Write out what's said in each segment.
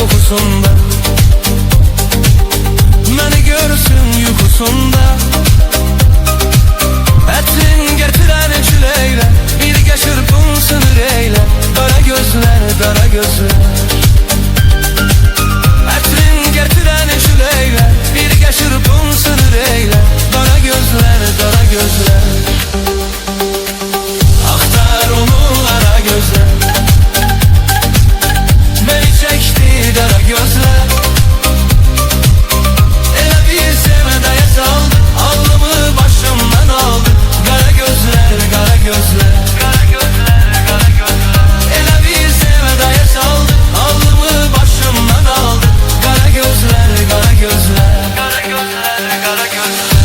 kokusunda, məni görsün yuxusunda. Ətrin gətirən küləklə birgə çırpınsın ürəklə. Qara gözlər, qara gözlər. Ətrin gətirən küləklə birgə çırpınsın ürəklə. Qara gözlər, qara gözlər. Axtar onu qara gözlər. Məni çəkdi qara gözlər. Elə bir sevdaya saldı, ağlımı başımdan aldı. Qara gözlər, qara gözlər. Qara gözlər, qara gözlər. Elə bir sevdaya saldı, ağlımı başımdan aldı. Qara gözlər, qara gözlər. Qara gözlər, qara gözlər.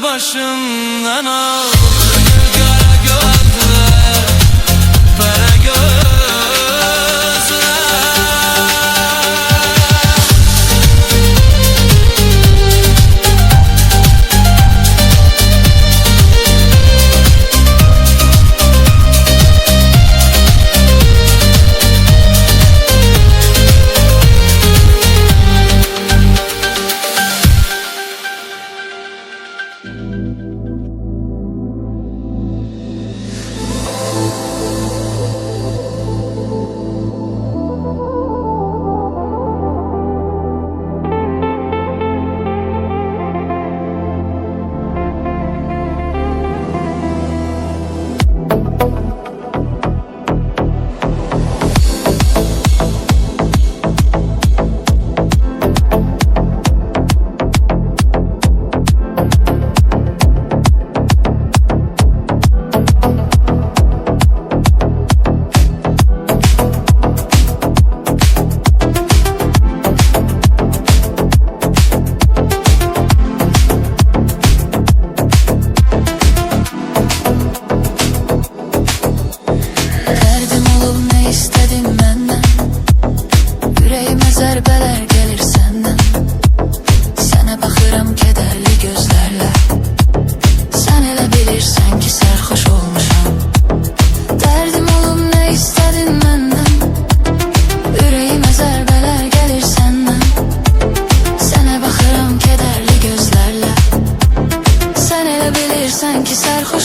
Başımdan al.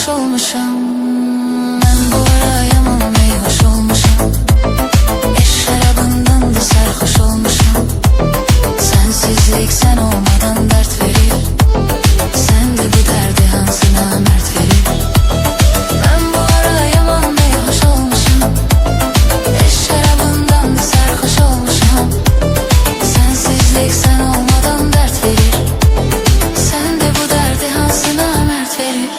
sarhoş olmuşam. Ben bu ara yaman meyhoş olmuşam. Eş şarabından da sarhoş olmuşam. Sensizlik sen olmadan dert verir. Sen de bu derdi hansına mert verir. Ben bu ara yaman meyhoş olmuşam. Eş şarabından da sarhoş olmuşam. Sensizlik sen olmadan dert verir. Sen de bu derdi hansına mert verir.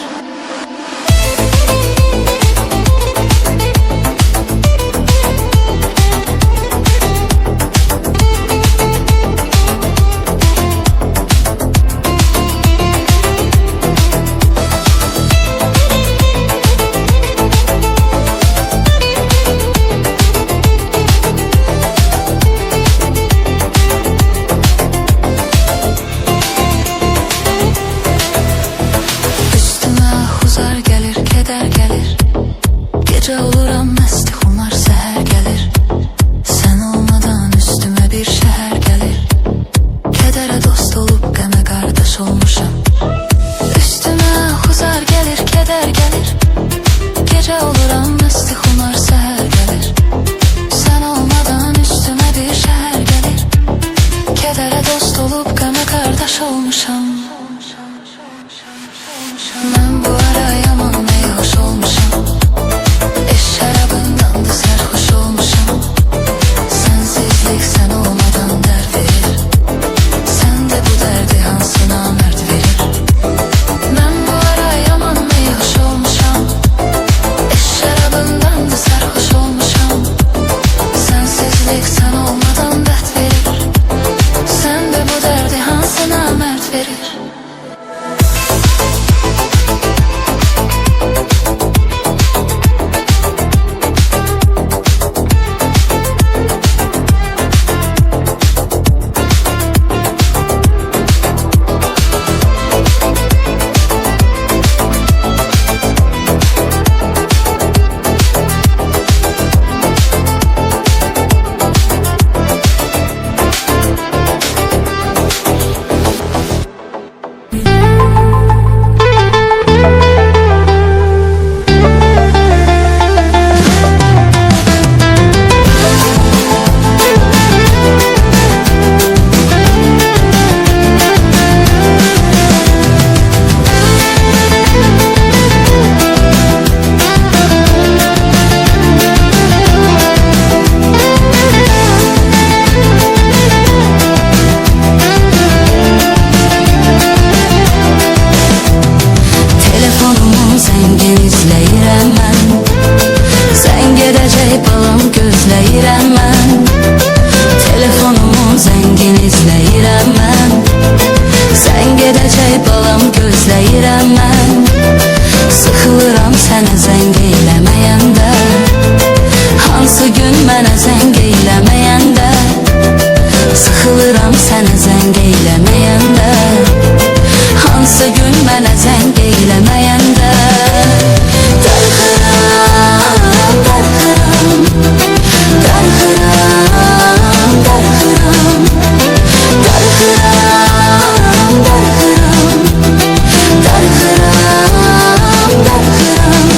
Üstüme huzar gelir, keder gelir. Gece oluram məsti xumar, səhər gəlir. Sən olmadan üstüme bir şəhər gəlir. Kədərə dost olub qəmə qardaş olmuşam. Üstüme huzar gelir, keder gelir. Gece oluram məsti xumar, səhər gəlir. Sən olmadan üstüme bir şəhər gəlir. Kədərə dost olub qəmə qardaş olmuşam. Ben bu ara yaman meyhoş olmuşam. Eş şarabından da sarhoş olmuşam. Sensizlik sen olmadan dert verir. Sen de bu derdi hansına mert verir. Ben bu ara yaman meyhoş olmuşam. Eş şarabından da sarhoş olmuşam. Sensizlik sen olmadan dert verir. Sen de bu derdi hansına mert verir. Telefonumu zəngin izləyirəm mən. Sən gedəcək balam gözləyirəm mən. Telefonumu zəngin izləyirəm mən. Sən gedəcək balam gözləyirəm mən. Sıxılıram sənə zəng eyləməyəndə. Hansı gün mənə zəng eyləməyəndə. Sıxılıram sənə zəng eyləməyəndə. Hansı gün mənə zəng eyləməyəndə. Darıxıram, darıxıram. Darıxıram, darıxıram. Darıxıram, darıxıram. Darıxıram, darıxıram.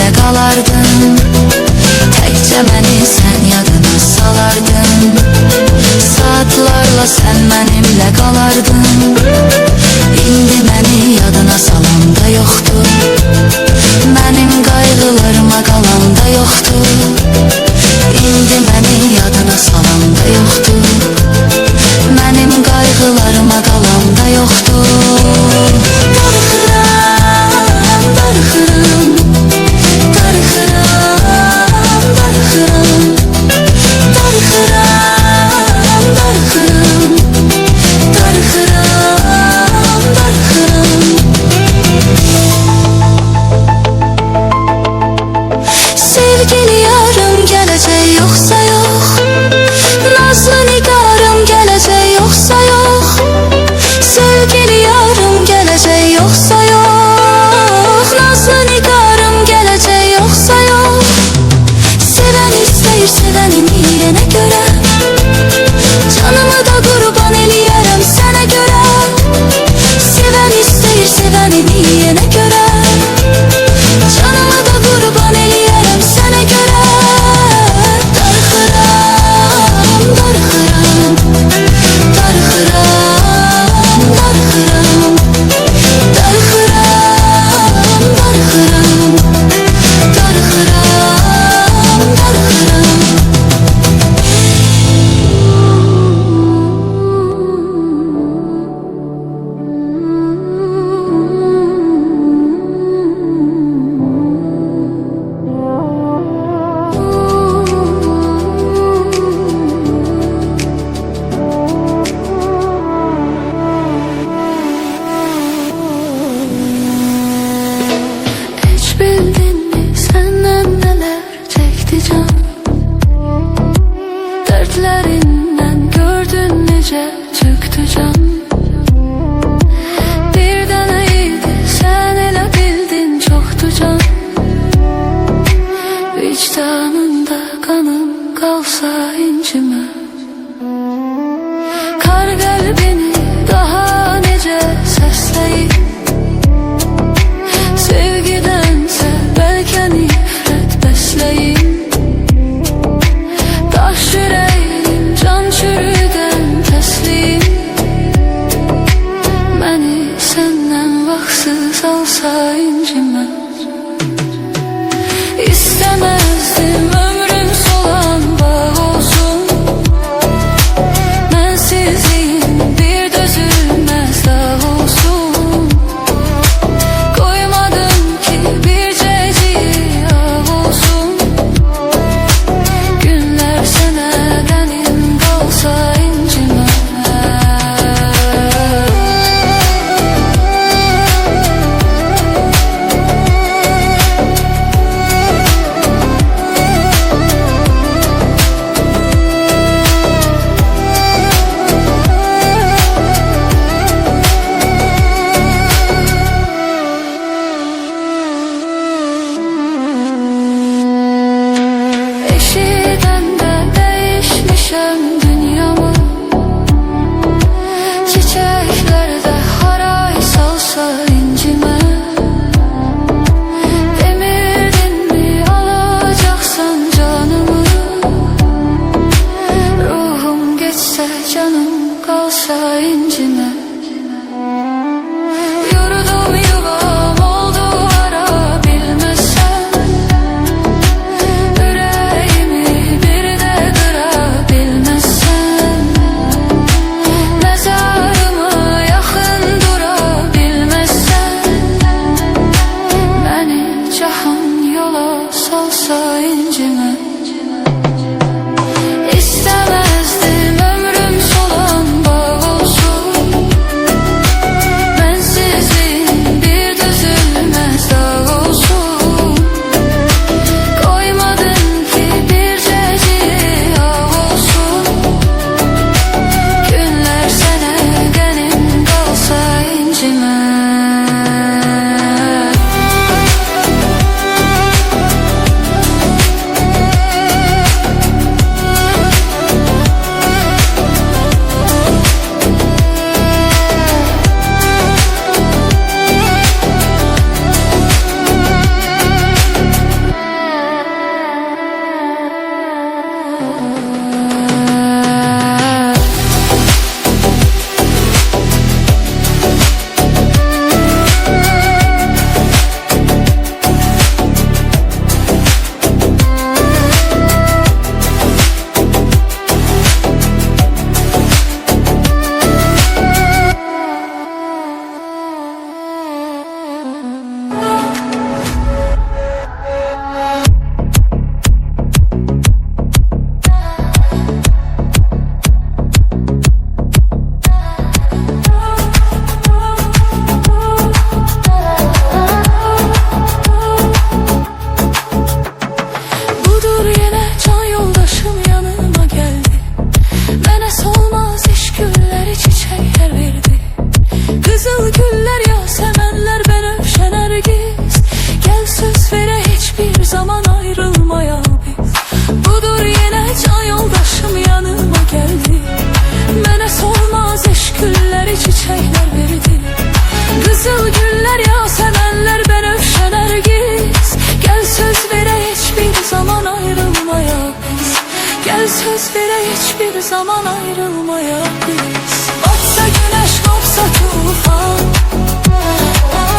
mənimlə qalardın. Təkcə məni sən yadına salardın. Saatlarla sən mənimlə qalardın. İndi məni yadına salan da yoxdur. Mənim qayğılarıma qalan da yoxdur. İndi məni yadına salan da yoxdur. Mənim qayğılarıma qalan da yoxdur. Darıxıram, darıxıram, darıxıram, darıxıram, darıxıram, darıxıram, darıxıram. Sevgili yarım gələcək yoxsa yox? Nazlı nigarım gələcək yoxsa yox? Sevgili yarım gələcək yoxsa yox? Nazlı nigarım gələcək yoxsa yox? Sevən istəyir sevənini yenə görə. Canımı da qurban eləyərəm sənə görə. Sevən istəyir sevənini yenə görə. Canımı da qurban eləyərəm sənə görə. Darıxıram, darıxıram, darıxıram, darıxıram, darıxıram, darıxıram, darıxıram, Heç bildin mi səndən nələr çəkdi can? Dərdlərindən gördün necə çıxdı can? Bir dənə idi sən elə bildin çoxdu can. Vicdanında qanım qalsa incimə. Kar qəlbini daha necə səsləyib. Sevgidənsə bəlkə nifrət bəsləyim. Daş ürəyim can çürüdən təslim. Məni səndən vaxtsız alsa incimə. İstəməzdim ömrüm solan bağ olsun. Mənsizliyin bir dözülməz dağ olsun. Koymadım ki bircəcik yağ olsun. Günlər sənə qənim qalsa incimə. Eşidəndə dəyişmişəm dünyamı. Çiçəklərdə haray salsa incimə. Demirdin mi alacaqsan canımı? Ruhum geçsə canım qalsa incimə. Yurdum yuvam oldu ara bilməsən. Ürəyimi bir də qıra bilməsən. Məzarıma yaxın dura bilməsən. Məni cahan yola salsa incimə. İstəməzdim ömrüm solan bağ olsun. Mənsizliyin bir dözülməz dağ olsun. Koymadın ki bircəcik yağ olsun. Günlər sənə qənim qalsa incimə. zaman ayrılmaya biz. Budur yine can yoldaşım yanıma geldi. Mənə solmaz eşk gülləri, çiçəklər verdi. Qızıl güllər, yasəmənlər, bənövşə nərgiz. Gəl söz verək hiçbir zaman ayrılmaya biz. Gəl söz verək hiçbir zaman ayrılmaya biz. Batsa güneş, kopsa tufan,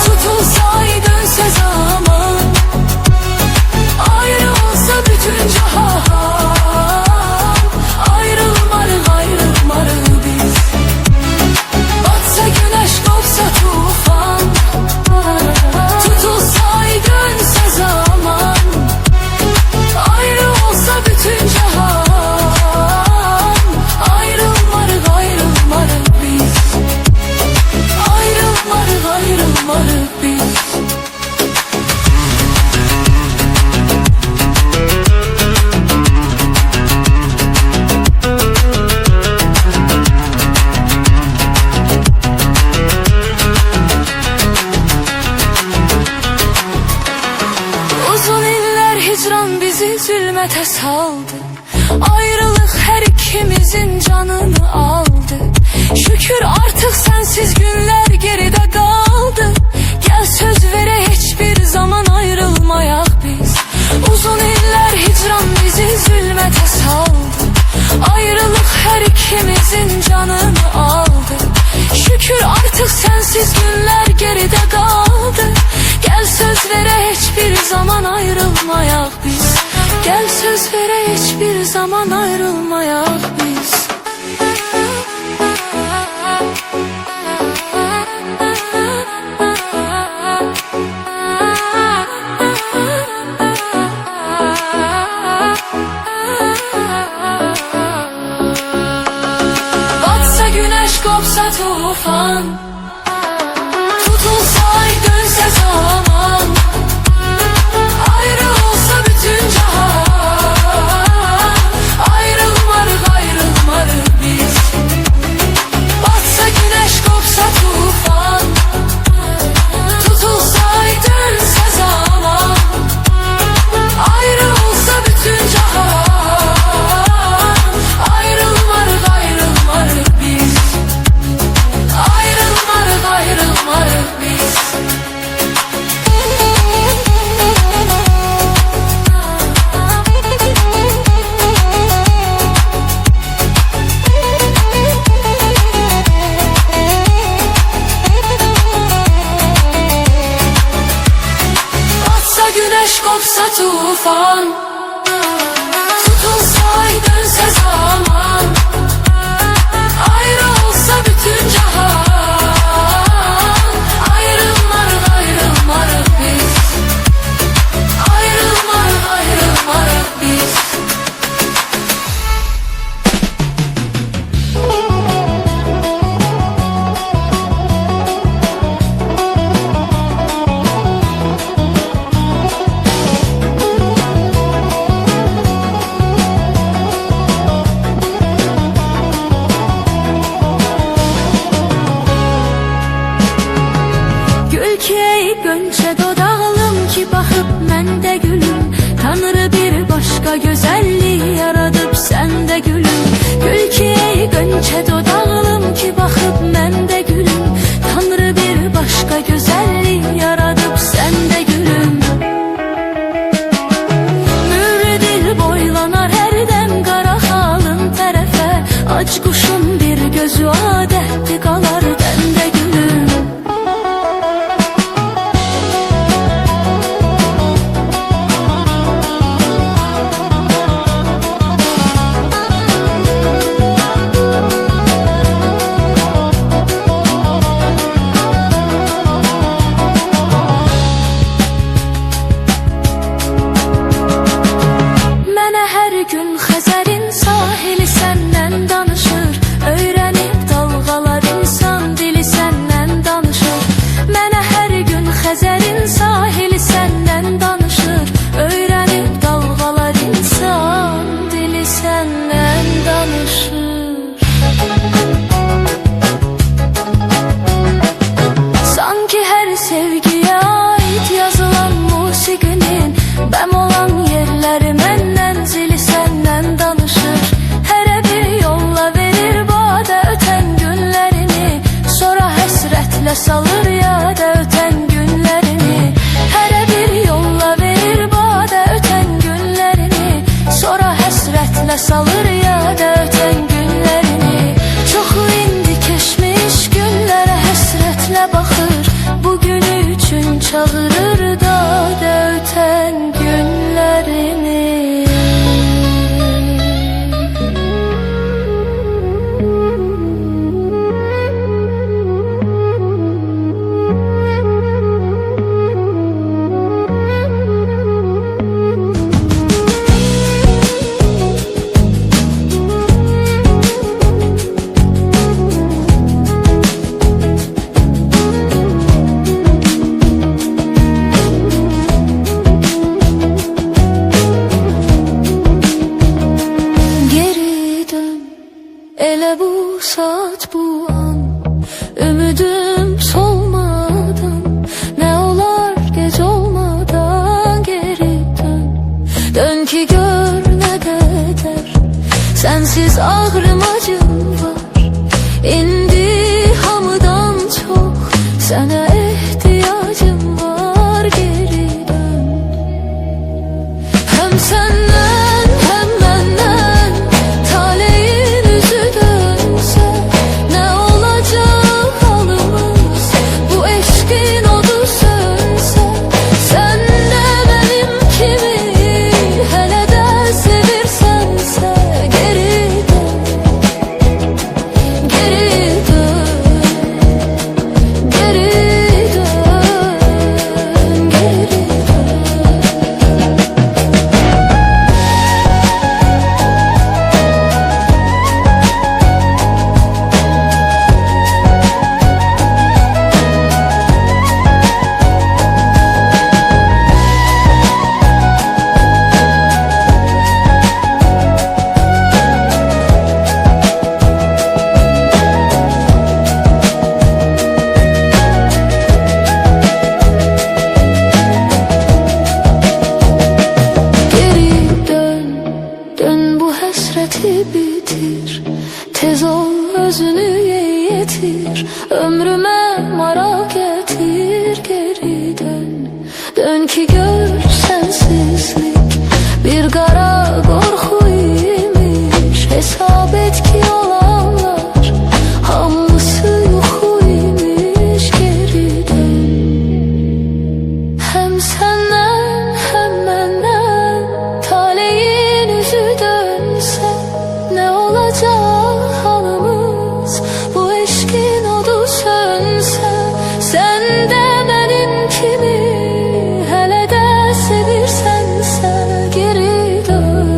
tutulsa ay, dönse zaman, ayrı olsa bütün cahan, ayrılmarıq, ayrılmarıq biz. Batsa güneş, kopsa tufan, tutulsa ay, dönse zaman, ayrı olsa bütün cahan, ayrılmarıq, ayrılmarıq biz. Ayrılmarıq, ayrılmarıq biz. Uzun iller hicran bizi zülmete saldı. Ayrılık her ikimizin canını aldı. Şükür artık sensiz günler geride kaldı. Gel söz vere hiçbir zaman ayrılmayak biz. Uzun iller hicran bizi zülmete saldı. Ayrılık her ikimizin canını aldı. Şükür artık sensiz günler geride kaldı. Gel söz vere hiçbir zaman ayrılmayak biz. Gel söz vere hiçbir zaman ayrılmayak biz. Batsa güneş, kopsa tufan, tutulsa ay, dönse zaman, ayrı olsa bütün cahan, ayrılmarıq, ayrılmarıq biz. Batsa güneş, kopsa tufan, tutulsa ay, dönse zaman, ayrı olsa bütün cahan, ayrılmarıq, ayrılmarıq biz. Ayrılmarıq, ayrılmarıq biz. Batsa güneş, kopsa tufan, tutulsa ay, dönse zaman, ayrı olsa bütün cahan, ayrılmarıq, ayrılmarıq biz. Ayrılmarıq, ayrılmarıq biz. Gül ki ey gönçe dodağlım ki bakıp mende gülüm. Tanrı bir başka güzelliği yaradıp sende gülüm. Gül ki ey gönçe dodağlım ki bakıp mende gülüm. Tanrı bir başka güzelliği yaradıp sende gülüm. Mührü dil boylanar her dem kara halın terefe. Aç kuşun bir gözü adetli kalar bende gülüm. Mənə hər gün Xəzərin sahili səndən danışır. Öyrənib dalğalar insan dili səndən danışır. Mənə hər gün Xəzərin sahili səndən danışır. Öyrənib dalğalar insan dili səndən danışır. Sanki her sevgiye ait yazılan musiqinin bəm olan hasretle salır ya da öten günlerini. Her bir yolla verir bade öten günlerini. Sonra hasretle salır ya da öten günlerini. Çok indi keşmiş günlere hasretle bakır. Bugün üçün çağırır da öten günlerini. Ele bu saat bu an ümidüm solmadan, ne olar gec olmadan geri dön. Dön ki gör ne kadar sensiz ağrım acım var. İndi hamıdan çok sana ihtiyacım var, geri dön. Hem senden hem benden taleyin yüzü dönse, ne olacak halımız bu eşkin odu sönse. Sen de benim kimi hele de sevirsense, geri dön, geri dön, geri dön, geri dön. Geri dön, dön bu hasreti bitir. Tez ol özünü yetir. Ömrüme mara getir. Geri dön, dön ki gör sensizlik bir kara korku imiş. Hesap et ki olanlar hamısı yuhu imiş. Geri dön. Hem senden hem benden taleyin yüzü dönse, ne olacak halımız bu eşkin odu sönse. Sen de benim kimi hele de sevirsense, geri dön,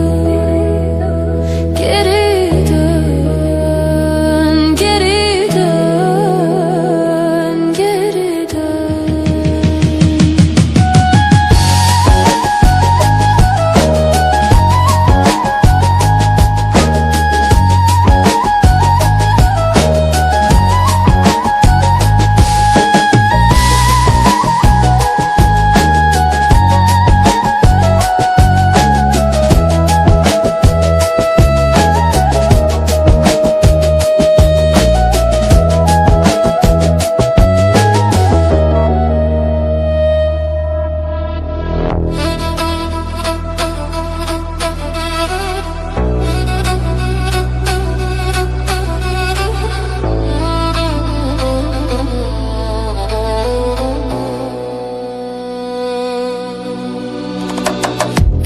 geri dön, geri dön, geri dön.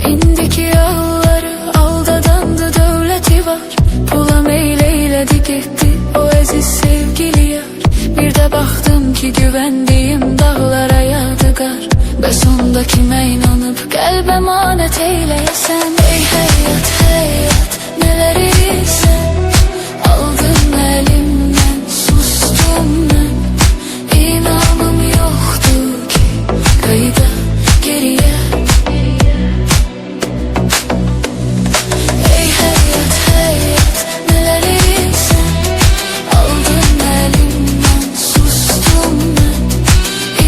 İndiki yolları aldadandı devleti var. Pula meyleyledi gitti o aziz sevgili yar. Bir de baktım ki güvendiğim dağlara yadigar. Bəs onda kimə inanıp qəlbə emanet eyləyəsən. Ey həyat həyat nələri sən aldın əlimdən, sustum mən. İnanım yoxdur ki qayıda geriyə. Ey həyat həyat nələri sən aldın əlimdən, sustum mən.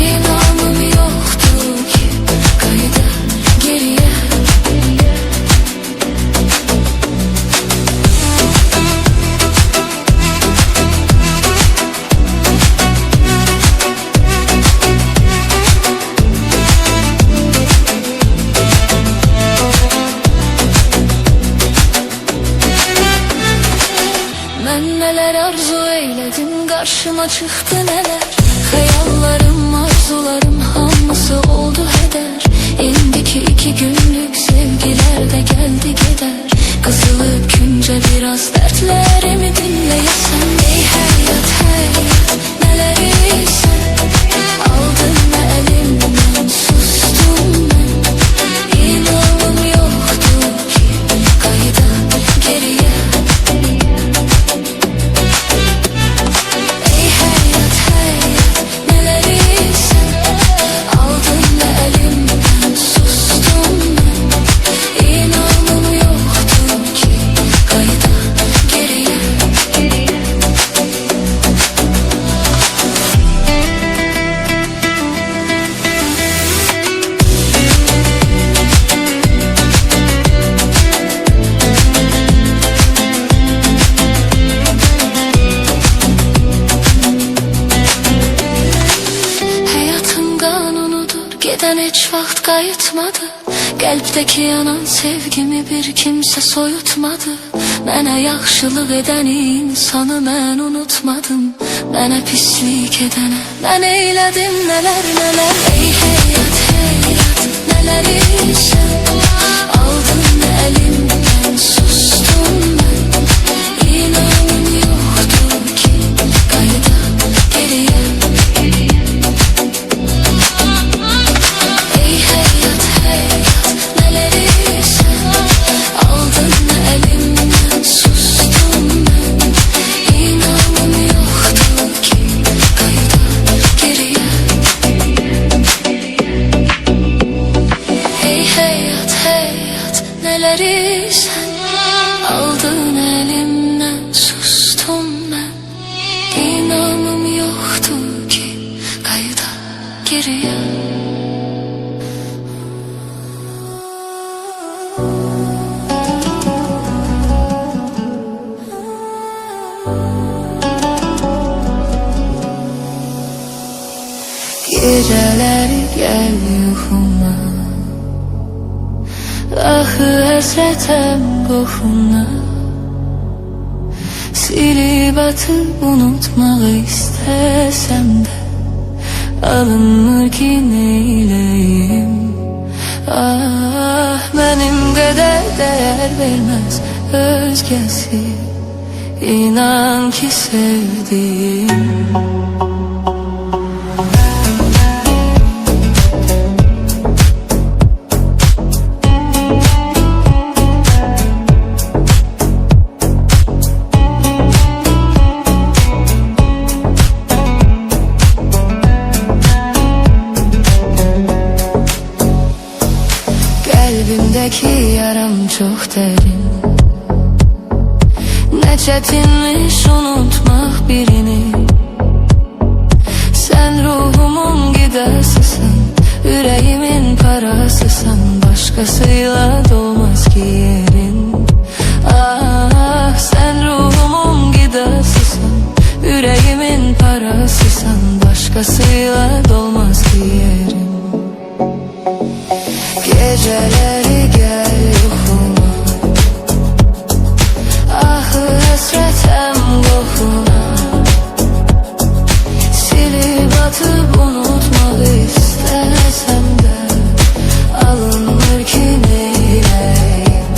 İnanım yoxdur ki qayıda geriyə. neler arzu eyledim, karşıma çıktı neler. Hayallerim, arzularım hamısı oldu heder. Endiki 2 günlük sevgiler de geldi gider. Kızılıp günce biraz dertlerimi dinleyesen. Ey hayat hayat, neler sen aldın mı elimden, sustum ben. İnanım yoktu ki kayda geriye. Ey hayat hayat, neler sen aldın mı elimden, sustum ben. İnanım yoktu ki kayda geriye. Hayatın kanunudur, giden hiç vaxt qayıtmadı. Qəlbdəki yanan sevgimi bir kimsə soyutmadı. Mənə yaxşılıq edən insanı mən unutmadım. Mənə pislik edənə mən eylədim nələr nələr. Ey həyat həyat, nələr sən aldın əlimdən, sustum mən. İnanım yoxdur ki qayıda geriyə. Ey hayat hayat, neler sen aldın mı elimden, sustum ben. İnanım yoktu ki kayda geriye. Ey hayat hayat, neler sen aldın elimden, sustum ben. İnanım yoktu ki kayda geriye. Geceleri gel yuxuma, axı həsrətəm qoxuna. Silib atıb unutmaq istəsəm də alınmır ki neyləyim. Ah, mənim qədər dəyər verməz özgəsi, inan ki sevdiyim. Kalbimdeki yaram çok derin. Ne çetinmiş unutmak birini. Sen ruhumun gidasısın, yüreğimin parasısın. Başkasıyla dolmaz ki yerin. Ah, sen ruhumun gidasısın, yüreğimin parasısın. Başkasıyla dolmaz ki yerin. Geceleri gel yuxuma, axı həsrətəm qoxuna. Silib atıb unutmaq istəsəm də alınmır ki neyləyim.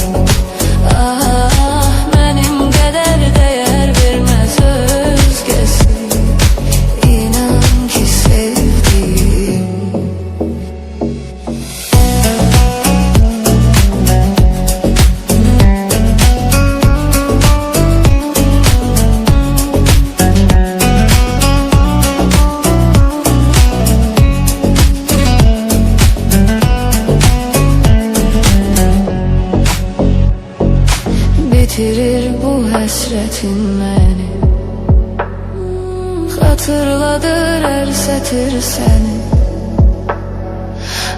Ah, mənim qədər dəyər verməz özgəsi, inan ki sevdiyim. Bitirir bu həsrətin məni, xatırladır hər sətir səni.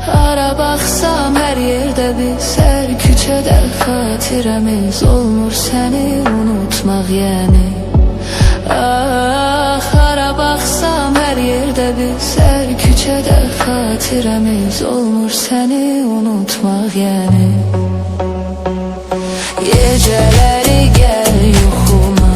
Hara baxsam hər yerdə biz, hər küçədə xatirəmiz olmur səni unutmaq yəni. Ah, hara baxsam hər yerdə biz, hər küçədə xatirəmiz olmur səni unutmaq yəni. Geceleri gel yuxuma,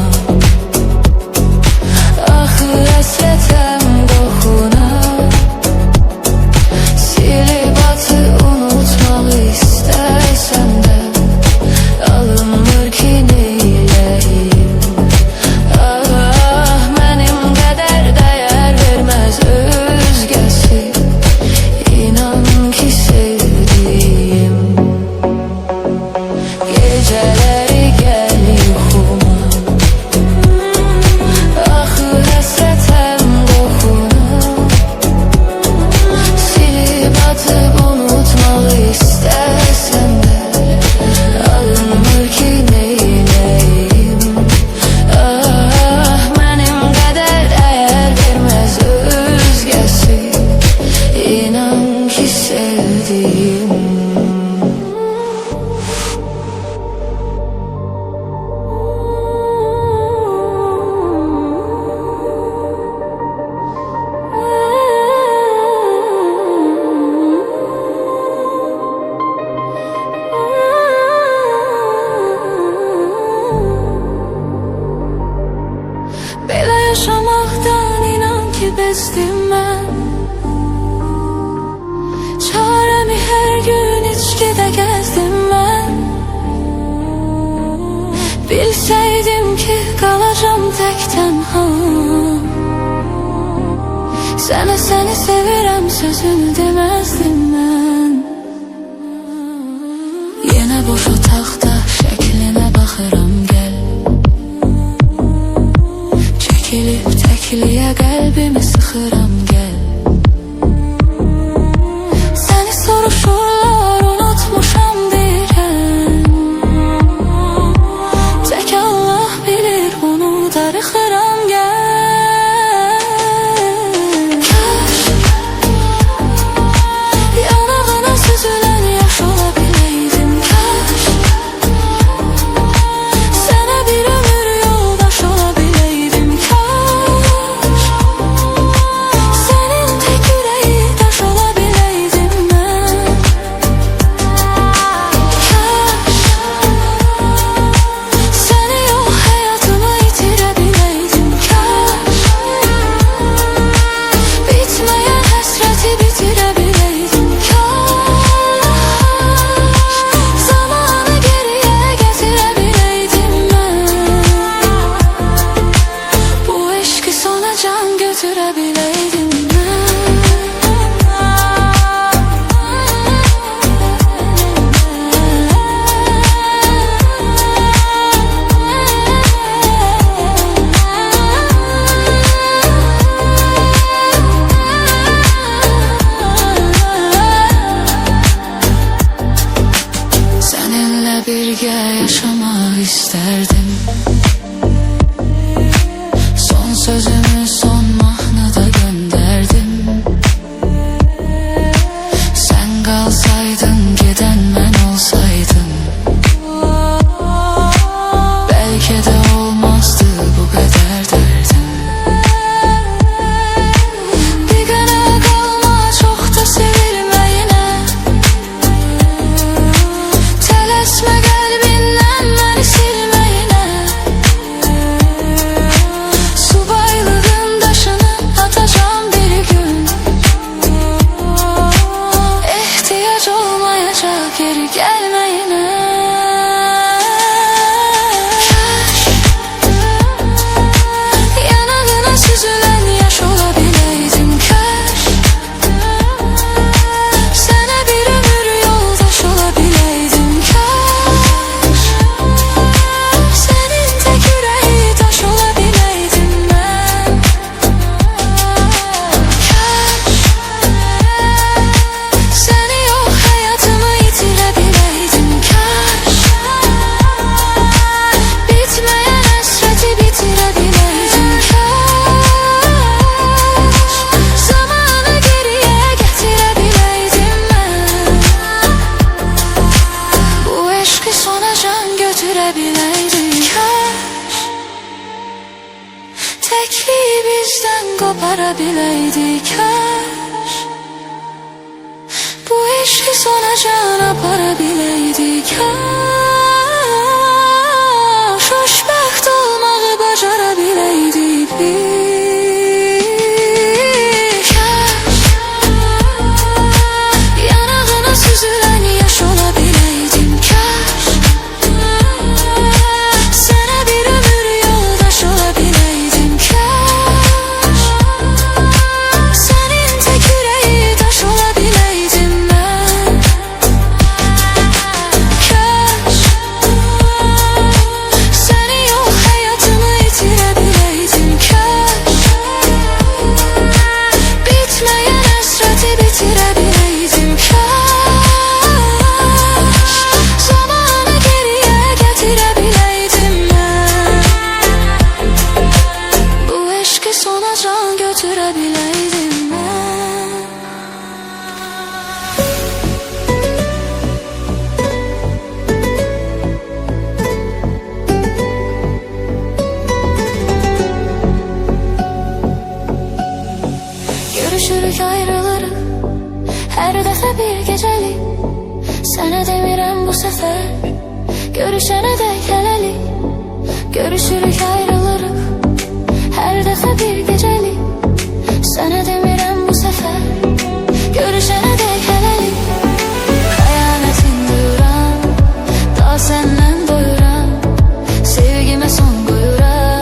kalacağım tek tenha. Sənə səni sevirəm sözünü demezdim mən. Yenə boş otaqda şəklinə baxıram gəl. Çəkilib təkliyə qəlbimi sıxıram gəl. Səni soruşurlar unutmuşam deyirəm. Tək Allah bilir bunu darıxıram gəl. Yanağına süzülən yaş ola biləydim kaş. Sənə bir ömür yoldaş ola biləydim kaş. Sənin tek ürəyi daş ola biləydim mən. Kaş. Səni yox həyatımı itirə biləydim kaş. Bitməyən həsrəti bitirə biləydim kaş. Zamanı geriyə gətirə biləydim mən. Bu eşqi sona can götürə biləydim Seninle birgə yaşamak isterdim. Son sözümü son mahnıda gönderdim. Sen kalsaydın giden ben olsaydım, belki de olmazdı bu kadar derdim. Bir günə qalma çox da sevilməyinə. Tələsmə qəlbindən məni silməyinə. Subaylığın daşını atacağım bir gün. Ehtiyac olmayacaq geri gəlməyinə. Kaş. Yanağına süzülən yaş ola biləydim kaş. Sənə bir ömür yoldaş ola biləydim kaş. Sənin tək ürəyi daş ola biləydim mən. Kaş. Səni yox həyatımı itirə biləydim kaş. Bitməyən həsrəti bitirə biləydim kaş. Zamanı geriyə gətirə biləydim mən. Bu eşqi sona can götürə biləydim kaş. Təkliyi bizdən qopara biləydik kaş. Bu eşqi sona can apara biləydik kaş. Xoşbəxt olmağı bacara biləydik biz. Kaş. Yanağına süzülən yaş ola biləydim kaş. Sənə bir ömür yoldaş ola biləydim kaş. Sənin tək ürəyi daş ola biləydim mən. Kaş. Səni yox həyatımı itirə biləydim kaş. Bitməyən həsrəti bitirə biləydim kaş. Zamanı geriyə gətirə biləydim mən. Bu eşqi sona can götürə biləydim mən. Görüşürük ayrılırıq hər dəfə bir gecəlik. Sənə demirəm bu səfər görüşənə dək hələlik. Görüşürük ayrılırıq hər dəfə bir gecəlik. Sənə demirəm bu səfər görüşənə dək hələlik. Xəyanətin duyuram, daha səndən doyuram. Sevgimə son qoyuram.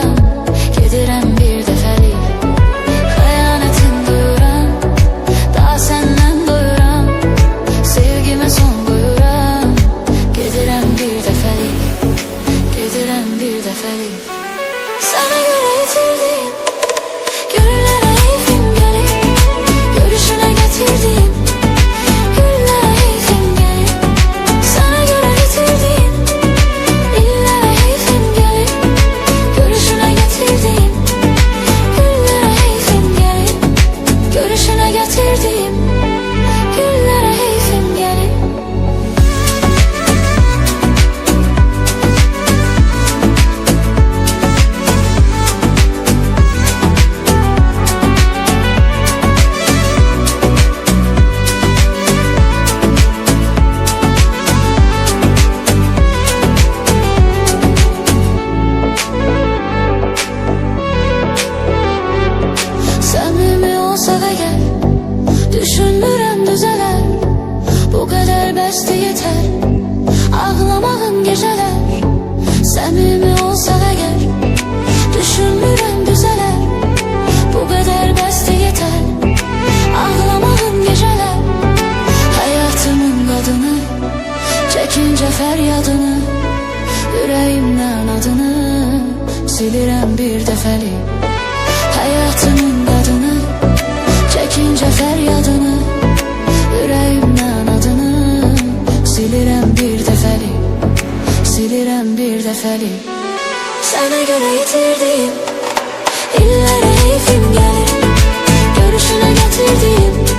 Səmimi olsa əgər düşünmürəm düzələr. Bu qədər bəsdir yetər ağlamağın gecələr. Həyatımın qadını çəkincə fəryadını, ürəyimdən adını silirəm bir dəfəlik. Həyatımın qadını çəkincə fəryadını, ürəyimdən adını silirəm bir dəfəlik, silirəm bir dəfəlik. Sənə görə itirdim, illərə heyfim gəlir, görüşünə gətirdim.